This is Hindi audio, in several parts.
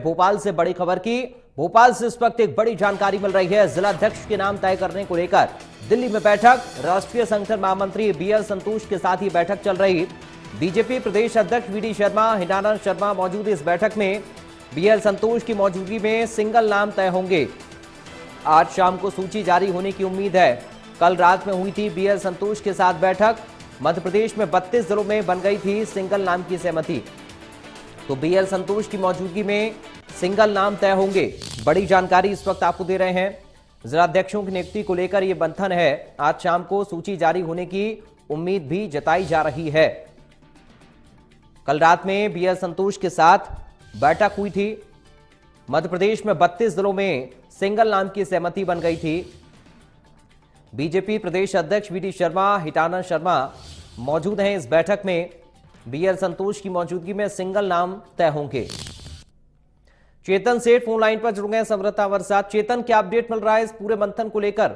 भोपाल से बड़ी खबर की। भोपाल से इस वक्त एक बड़ी जानकारी मिल रही है। जिलाध्यक्ष के नाम तय करने को लेकर दिल्ली में बैठक, राष्ट्रीय संगठन महामंत्री बीएल संतोष के साथ ही बैठक चल रही। बीजेपी प्रदेश अध्यक्ष वीडी शर्मा, हिटानंद शर्मा मौजूद इस बैठक में। बीएल संतोष की मौजूदगी में सिंगल नाम तय होंगे। आज शाम को सूची जारी होने की उम्मीद है। कल रात में हुई थी बीएल संतोष के साथ बैठक। मध्य प्रदेश में 32 जिलों में बन गई थी सिंगल नाम की सहमति। तो बीएल संतोष की मौजूदगी में सिंगल नाम तय होंगे। बड़ी जानकारी इस वक्त आपको दे रहे हैं। जिलाध्यक्षों की नियुक्ति को लेकर यह मंथन है। आज शाम को सूची जारी होने की उम्मीद भी जताई जा रही है। कल रात में बीएल संतोष के साथ बैठक हुई थी। मध्य प्रदेश में 32 जिलों में सिंगल नाम की सहमति बन गई थी। बीजेपी प्रदेश अध्यक्ष वीडी शर्मा, हिटानंद शर्मा मौजूद हैं इस बैठक में। बीएल संतोष की मौजूदगी में सिंगल नाम तय होंगे। चेतन सेठ फोन लाइन पर जुड़ गए संवाददाता हमारे साथ। चेतन, क्या अपडेट मिल रहा है इस पूरे मंथन को लेकर?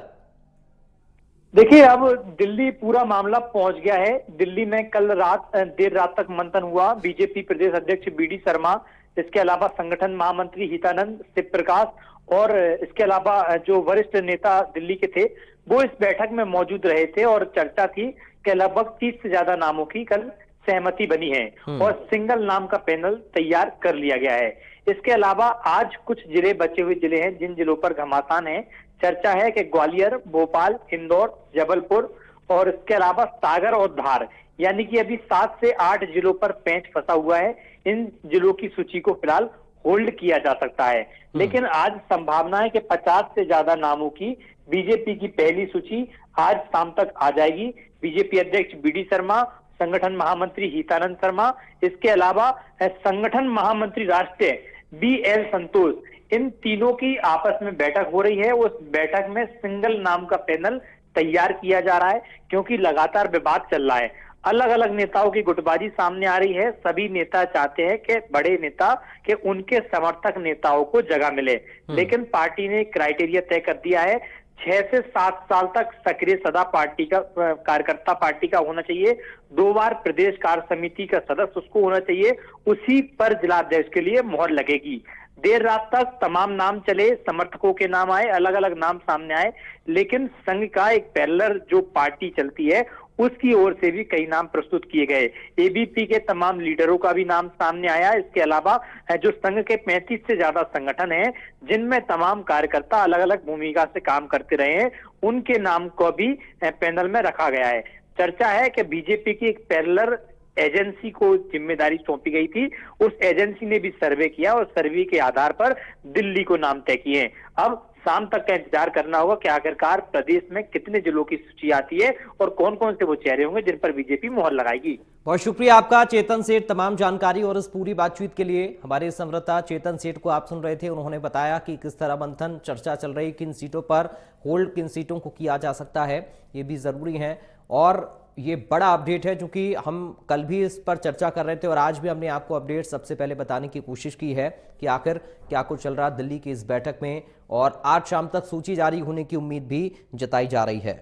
देखिए, अब दिल्ली पूरा मामला पहुंच गया है। दिल्ली में कल रात देर रात तक मंथन हुआ। बीजेपी प्रदेश अध्यक्ष बीडी शर्मा, इसके अलावा संगठन महामंत्री हितानंद, शिव प्रकाश और इसके अलावा जो वरिष्ठ नेता दिल्ली के थे वो इस बैठक में मौजूद रहे थे और चर्चा थी कि लगभग 30 से ज्यादा नामों की कल सहमति बनी है और सिंगल नाम का पैनल तैयार कर लिया गया है। इसके अलावा आज कुछ जिले बचे हुए जिले हैं जिन जिलों पर घमासान है। चर्चा है कि ग्वालियर, भोपाल, इंदौर, जबलपुर और इसके अलावा सागर और धार, यानी कि अभी 7 से 8 जिलों पर पेंच फंसा हुआ है। इन जिलों की सूची को फिलहाल होल्ड किया जा सकता है, लेकिन आज संभावना है कि 50 से ज्यादा नामों की बीजेपी की पहली सूची आज शाम तक आ जाएगी। बीजेपी अध्यक्ष बीडी शर्मा, संगठन महामंत्री हितानंद शर्मा, इसके अलावा संगठन महामंत्री राष्ट्रीय बीएल संतोष, इन तीनों की आपस में बैठक हो रही है। उस बैठक में सिंगल नाम का पैनल तैयार किया जा रहा है क्योंकि लगातार विवाद चल रहा है। अलग अलग नेताओं की गुटबाजी सामने आ रही है। सभी नेता चाहते हैं कि बड़े नेता के उनके समर्थक नेताओं को जगह मिले, लेकिन पार्टी ने क्राइटेरिया तय कर दिया है। 6 से 7 साल तक सक्रिय सदा पार्टी का कार्यकर्ता पार्टी का होना चाहिए। 2 बार प्रदेश कार्य समिति का सदस्य उसको होना चाहिए। उसी पर जिलाध्यक्ष के लिए मोहर लगेगी। देर रात तक तमाम नाम चले, समर्थकों के नाम आए, अलग अलग नाम सामने आए, लेकिन संघ का एक पैरेलल जो पार्टी चलती है उसकी ओर से भी कई नाम प्रस्तुत किए गए। एबीपी के तमाम लीडरों का भी नाम सामने आया। इसके अलावा जो संघ के 35 से ज्यादा संगठन हैं जिनमें तमाम कार्यकर्ता अलग अलग भूमिका से काम करते रहे हैं, उनके नाम को भी पैनल में रखा गया है। चर्चा है कि बीजेपी की एक पैरेलल एजेंसी को जिम्मेदारी सौंपी गई थी। उस एजेंसी ने भी सर्वे किया और सर्वे के आधार पर दिल्ली को नाम तय किए। अब शाम तक का इंतजार करना होगा कि आखिरकार प्रदेश में कितने जिलों की सूची आती है और कौन कौन से वो चेहरे होंगे जिन पर बीजेपी मोहर लगाएगी। बहुत शुक्रिया आपका चेतन सेठ, तमाम जानकारी और इस पूरी बातचीत के लिए। हमारे संवाददाता चेतन सेठ को आप सुन रहे थे। उन्होंने बताया कि किस तरह मंथन चर्चा चल रही, किन सीटों पर होल्ड, किन सीटों को किया जा सकता है, ये भी जरूरी है। और ये बड़ा अपडेट है क्योंकि हम कल भी इस पर चर्चा कर रहे थे और आज भी हमने आपको अपडेट सबसे पहले बताने की कोशिश की है कि आखिर क्या कुछ चल रहा दिल्ली की इस बैठक में। और आज शाम तक सूची जारी होने की उम्मीद भी जताई जा रही है।